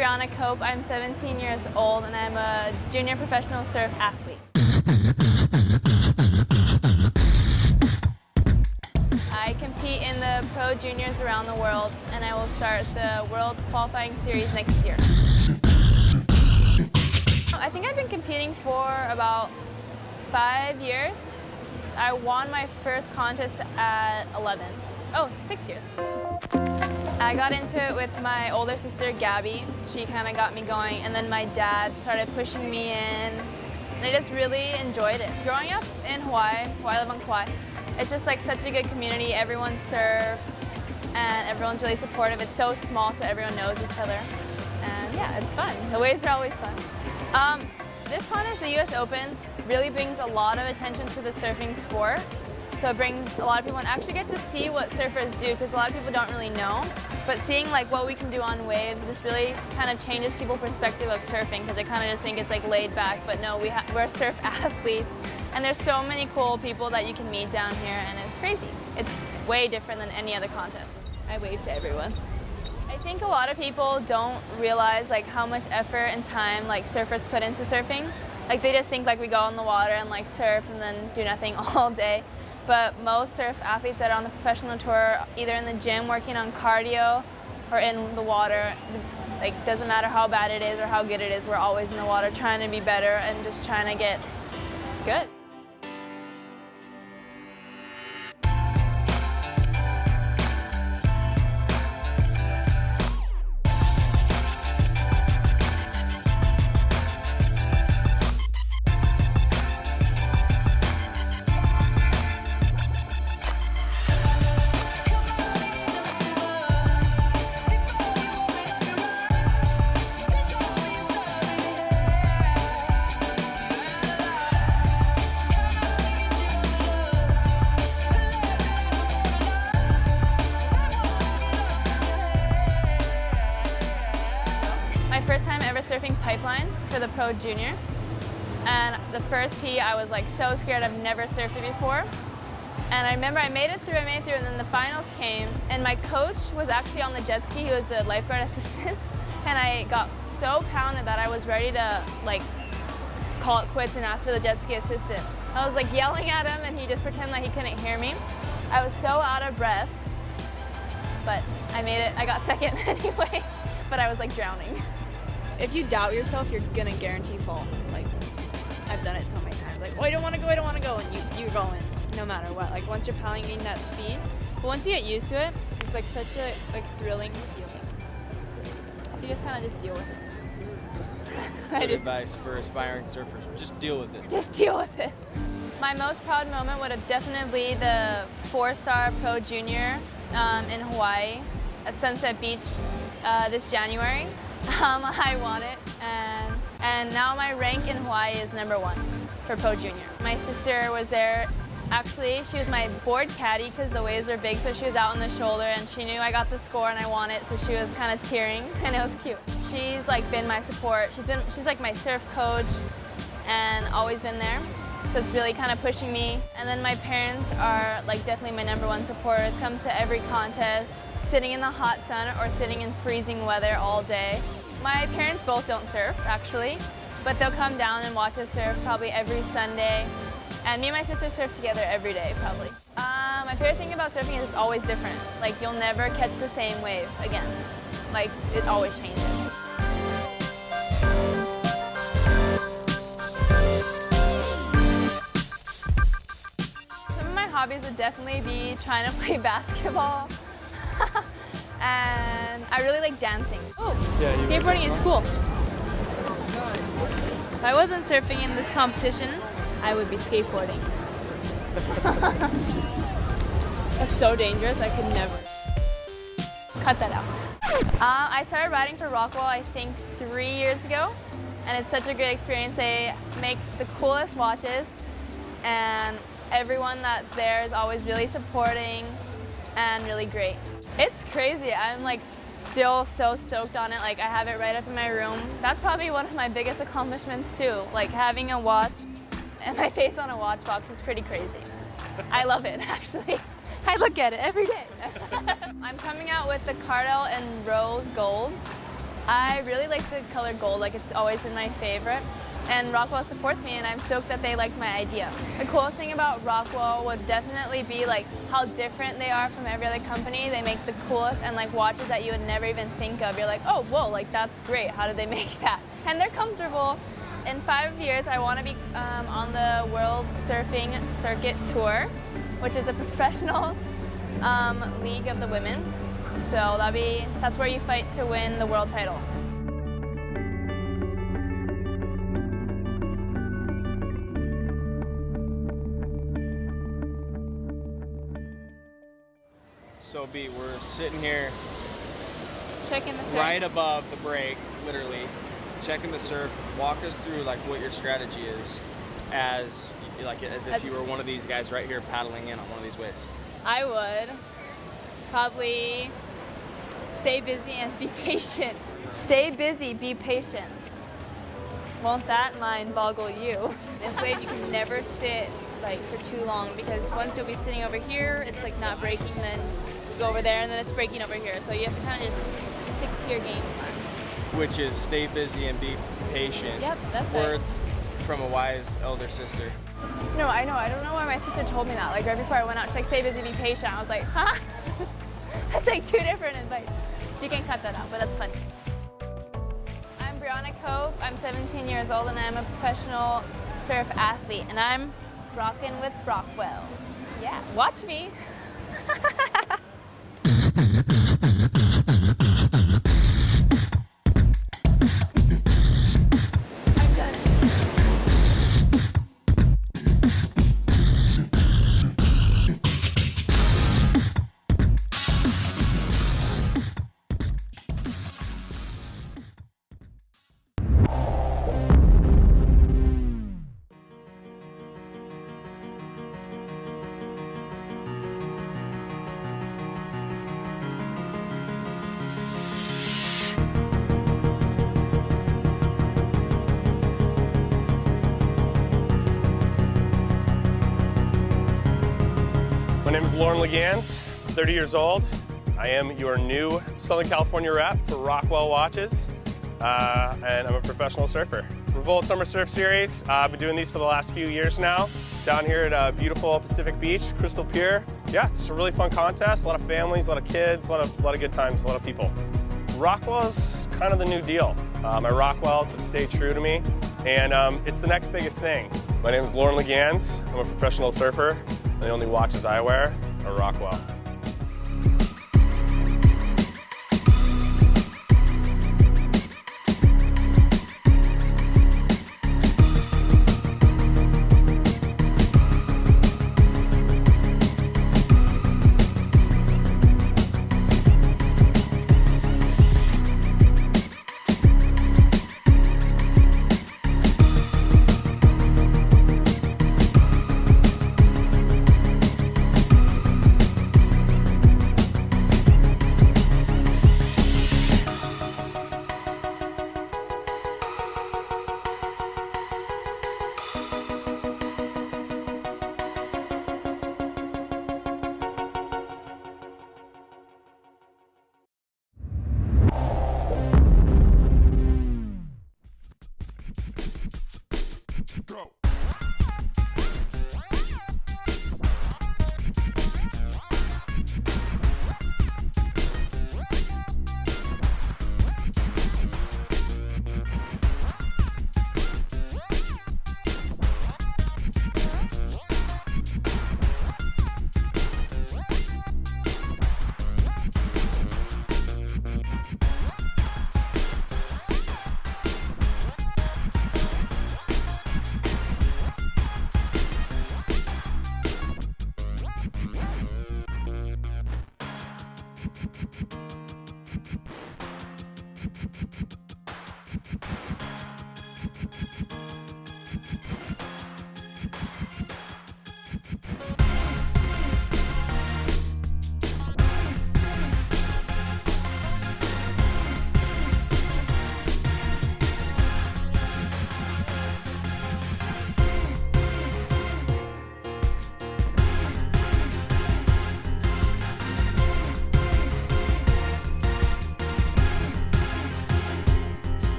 I'm 17 years old and I'm a junior professional surf athlete. I compete in the pro juniors around the world and I will start the world qualifying series next year. I think I've been competing for about 5 years. I won my first contest at 11. Oh, 6 years. I got into it with my older sister, Gabby. She kind of got me going, and then my dad started pushing me in, and I just really enjoyed it. Growing up in Hawaii, I live on Kauai, it's just like such a good community. Everyone surfs, and everyone's really supportive. It's so small, so everyone knows each other. And yeah, it's fun. The waves are always fun. This contest, the US Open, really brings a lot of attention to the surfing sport. So it brings a lot of people and actually get to see what surfers do because a lot of people don't really know. But seeing like what we can do on waves just really kind of changes people's perspective of surfing because they kind of just think it's like laid back, but no, we're surf athletes. And there's so many cool people that you can meet down here and it's crazy. It's way different than any other contest. I wave to everyone. I think a lot of people don't realize like how much effort and time like surfers put into surfing. Like they just think like we go in the water and like surf and then do nothing all day. But most surf athletes that are on the professional tour are either in the gym working on cardio or in the water. Like doesn't matter how bad it is or how good it is, we're always in the water trying to be better and just trying to get good. First time ever surfing pipeline for the pro junior, and the first heat I was like so scared. I've never surfed it before, and I remember I made it through, and then the finals came, and my coach was actually on the jet ski. He was the lifeguard assistant, and I got so pounded that I was ready to like call it quits and ask for the jet ski assistant. I was like yelling at him, and he just pretended like he couldn't hear me. I was so out of breath, but I made it. I got second anyway, but I was like drowning. If you doubt yourself, you're gonna guarantee fall. Like, I've done it so many times. Like, oh, I don't wanna go, and you're going, no matter what. Like, once you're paddling, you need that speed. But once you get used to it, it's like such a thrilling feeling. So you just kind of just deal with it. Good advice for aspiring surfers, just deal with it. Just deal with it. My most proud moment would have definitely been the 4-star pro junior in Hawaii at Sunset Beach this January. I won it, and now my rank in Hawaii is #1 for pro junior. My sister was there. Actually, she was my board caddy because the waves were big, so she was out on the shoulder, and she knew I got the score and I won it, so she was kind of tearing, and it was cute. She's like been my support. She's like my surf coach, and always been there. So it's really kind of pushing me. And then my parents are like definitely my #1 supporters. Come to every contest, sitting in the hot sun or sitting in freezing weather all day. My parents both don't surf, actually, but they'll come down and watch us surf probably every Sunday. And me and my sister surf together every day, probably. My favorite thing about surfing is it's always different. Like, you'll never catch the same wave again. Like, it always changes. Some of my hobbies would definitely be trying to play basketball. And I really like dancing. Oh, yeah, skateboarding is cool. If I wasn't surfing in this competition, I would be skateboarding. That's so dangerous, I could never. Cut that out. I started riding for Rockwell, I think 3 years ago, and it's such a great experience. They make the coolest watches, and everyone that's there is always really supporting and really great. It's crazy. I'm like still so stoked on it. Like I have it right up in my room. That's probably one of my biggest accomplishments too. Like having a watch and my face on a watch box is pretty crazy. I love it actually. I look at it every day. I'm coming out with the Cardell and Rose Gold. I really like the color gold, like it's always been my favorite. And Rockwell supports me, and I'm stoked that they liked my idea. The coolest thing about Rockwell would definitely be like how different they are from every other company. They make the coolest and like watches that you would never even think of. You're like, oh, whoa, like that's great. How did they make that? And they're comfortable. In 5 years, I want to be on the World Surfing Circuit Tour, which is a professional league of the women. So that's where you fight to win the world title. So B, we're sitting here Checking the surf. right above the break, literally, checking the surf. Walk us through like what your strategy is as if you were one of these guys right here paddling in on one of these waves. I would probably stay busy and be patient. Stay busy, be patient. Won't that mind boggle you? This wave you can never sit like for too long, because once you'll be sitting over here, it's like not breaking, then you go over there and then it's breaking over here. So you have to kind of just stick to your game plan. Which is stay busy and be patient. Yep, that's Words from a wise elder sister. No, I know. I don't know why my sister told me that. Like right before I went out, she's like, stay busy, be patient. I was like, huh? That's like two different advice. You can cut that out, but that's funny. I'm Brianna Cope. I'm 17 years old and I'm a professional surf athlete, and I'm rocking with Rockwell. Yeah, watch me. I'm done. My name is Lauren Legans, 30 years old. I am your new Southern California rep for Rockwell watches, and I'm a professional surfer. Revolt Summer Surf Series, I've been doing these for the last few years now, down here at beautiful Pacific Beach, crystal pure. Yeah, it's a really fun contest, a lot of families, a lot of kids, a lot of good times, a lot of people. Rockwell's kind of the new deal. My Rockwells have stayed true to me, and it's the next biggest thing. My name is Lauren Legans, I'm a professional surfer. The only watches I wear are Rockwell. Go.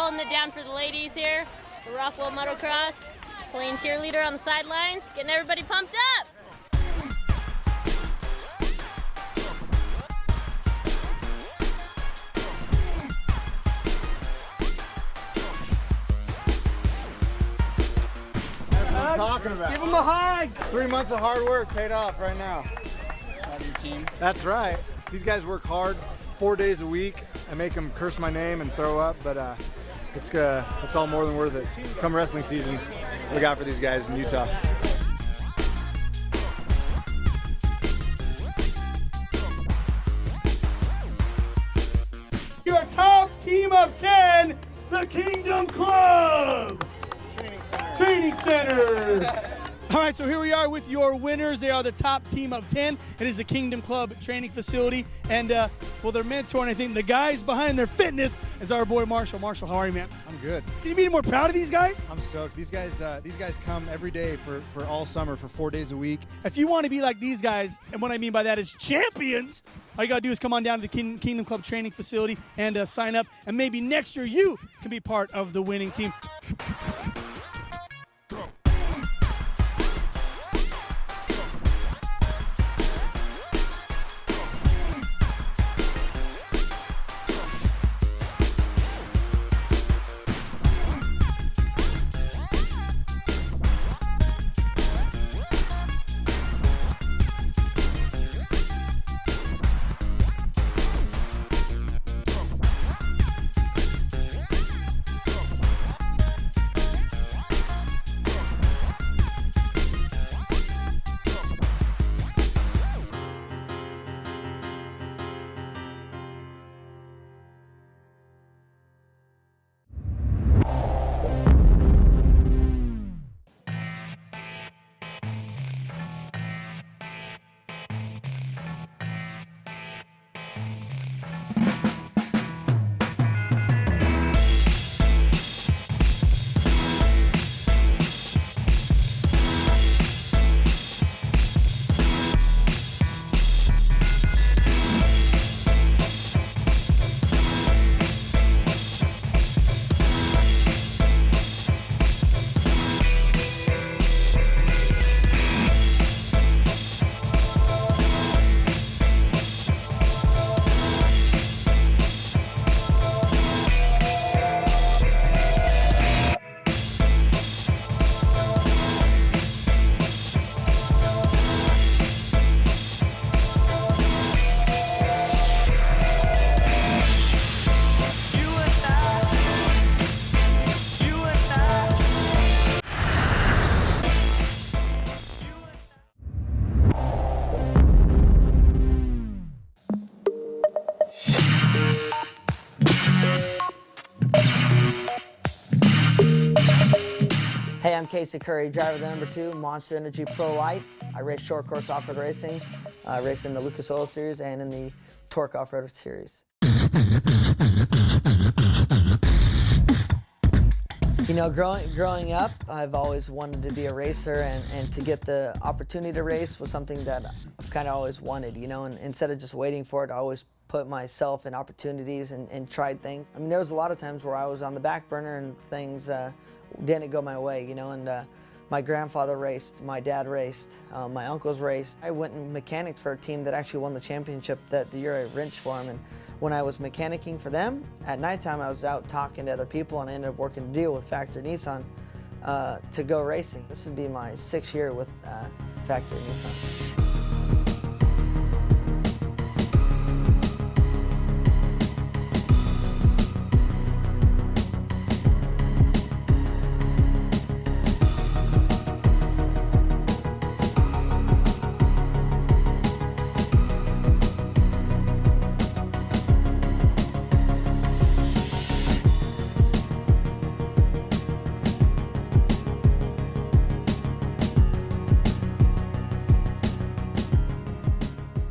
holding it down for the ladies here. The Rockwell Motocross, playing cheerleader on the sidelines, getting everybody pumped up. Talking about. Give him a hug. 3 months of hard work paid off right now. Proud of your team. That's right. These guys work hard 4 days a week. I make them curse my name and throw up, but it's all more than worth it. Come wrestling season, look out for these guys in Utah. Your top team of 10, the Kingdom Club. Training Center. All right, so here we are with your winners. They are the top team of 10. It is the Kingdom Club training facility. And, well, their mentor, and I think the guys behind their fitness is our boy Marshall. Marshall, how are you, man? I'm good. Can you be any more proud of these guys? I'm stoked. These guys come every day for all summer for 4 days a week. If you want to be like these guys, and what I mean by that is champions, all you got to do is come on down to the Kingdom Club training facility and sign up. And maybe next year you can be part of the winning team. Hey, I'm Casey Curry, driver of the number 2 Monster Energy Pro Light. I race short course off-road racing. I race in the Lucas Oil Series and in the Torque Off-Road Series. You know, growing up, I've always wanted to be a racer, and to get the opportunity to race was something that I've kind of always wanted, you know, and instead of just waiting for it, I always put myself in opportunities and tried things. I mean, there was a lot of times where I was on the back burner and things didn't go my way, you know, and my grandfather raced, my dad raced, my uncles raced. I went and mechanicked for a team that actually won the championship that the year I wrenched for them. And when I was mechanicking for them, at nighttime I was out talking to other people, and I ended up working a deal with Factory Nissan to go racing. This would be my 6th year with Factory Nissan.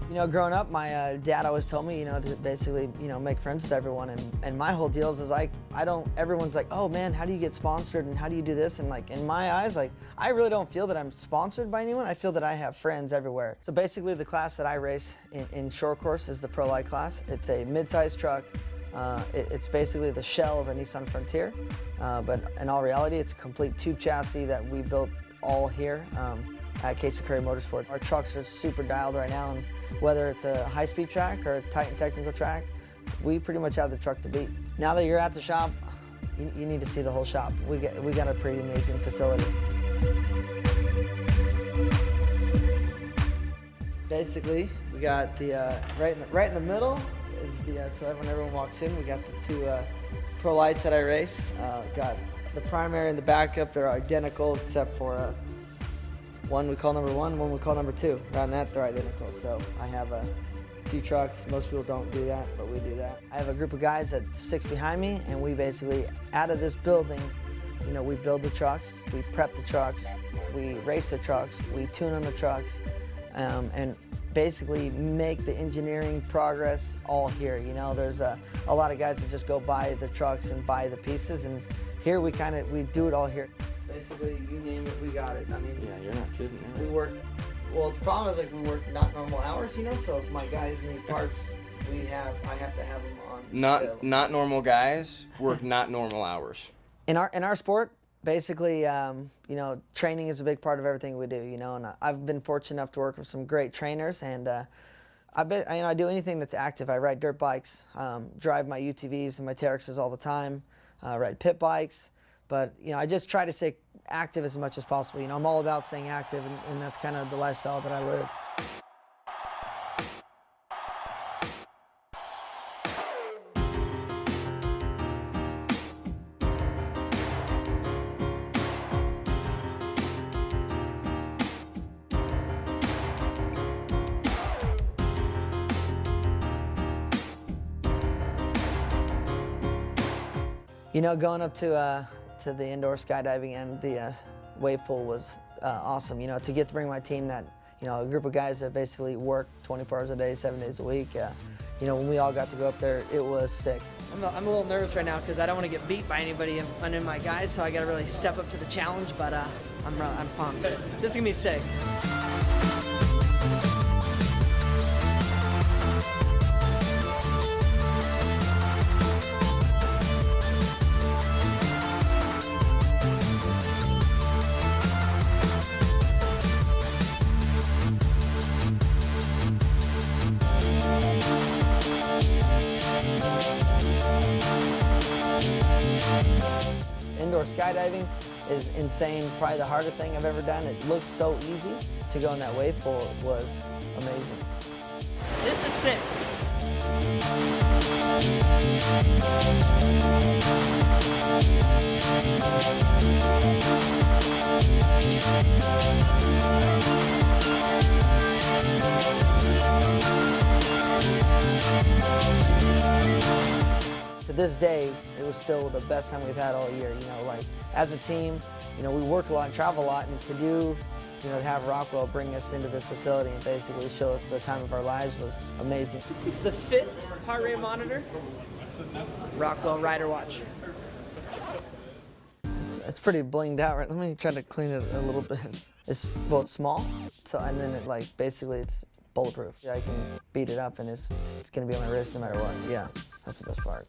You know, growing up, my dad always told me, you know, to basically, you know, make friends with everyone. And my whole deal is everyone's like, oh man, how do you get sponsored and how do you do this? And like, in my eyes, like, I really don't feel that I'm sponsored by anyone. I feel that I have friends everywhere. So basically the class that I race in short course is the Pro Light class. It's a mid-sized truck, It's basically the shell of a Nissan Frontier, but in all reality, it's a complete tube chassis that we built all here at Casey Curry Motorsport. Our trucks are super dialed right now, and whether it's a high-speed track or a tight and technical track, we pretty much have the truck to beat. Now that you're at the shop, you need to see the whole shop. We got a pretty amazing facility. Basically, we got the right in the middle is the so when everyone walks in, we got the two pro lights that I race. Got the primary and the backup. They're identical except for one we call number 1, one we call number 2. Around that, they're identical. So I have 2 trucks. Most people don't do that, but we do that. I have a group of guys that sticks behind me, and we basically, out of this building, you know, we build the trucks, we prep the trucks, we race the trucks, we tune on the trucks, and basically make the engineering progress all here. You know, there's a lot of guys that just go buy the trucks and buy the pieces, and here we do it all here. Basically, you name it, we got it. I mean, Yeah, you're not kidding. we work. Well, the problem is, like, we work not normal hours, you know. So if my guys need parts, I have to have them on. Not normal guys work not normal hours. In our sport, basically, you know, training is a big part of everything we do. You know, and I've been fortunate enough to work with some great trainers, and I do anything that's active. I ride dirt bikes, drive my UTVs and my Terexes all the time, ride pit bikes. But, you know, I just try to stay active as much as possible. You know, I'm all about staying active, and that's kind of the lifestyle that I live. You know, going up to the indoor skydiving and the wave pool was awesome. You know, to get to bring my team, that, you know, a group of guys that basically work 24 hours a day, 7 days a week. You know, when we all got to go up there, it was sick. I'm a little nervous right now because I don't want to get beat by anybody under my guys, so I got to really step up to the challenge. But I'm pumped. This is gonna be sick. Indoor skydiving is insane, probably the hardest thing I've ever done. It looked so easy. To go in that wave pool was amazing. This is sick. To this day, it was still the best time we've had all year. You know, like, as a team, you know, we work a lot and travel a lot, and to do, you know, to have Rockwell bring us into this facility and basically show us the time of our lives was amazing. The Fit heart rate monitor, Rockwell rider watch. It's pretty blinged out, right? Let me try to clean it a little bit. It's small, so, and then it, like, basically it's bulletproof. I can beat it up, and it's gonna be on my wrist no matter what. Yeah, that's the best part.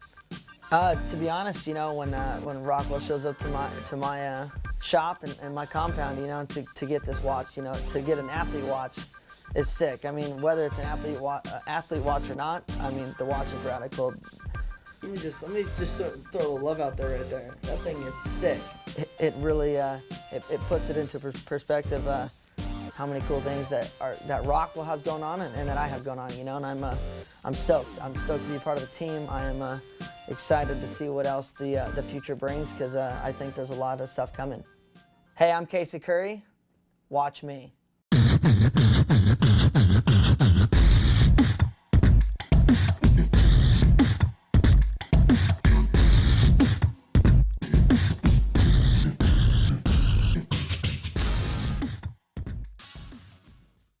To be honest, you know, when Rockwell shows up to my shop and my compound, you know, to get this watch, you know, to get an athlete watch is sick. I mean, whether it's an athlete watch or not, I mean, the watch is radical. Let me just throw a little love out there right there. That thing is sick. It really it puts it into perspective how many cool things that Rockwell has going on and that I have going on, you know. And I'm stoked. I'm stoked to be part of the team. I am excited to see what else the future brings, because I think there's a lot of stuff coming. Hey, I'm Casey Curry. Watch me.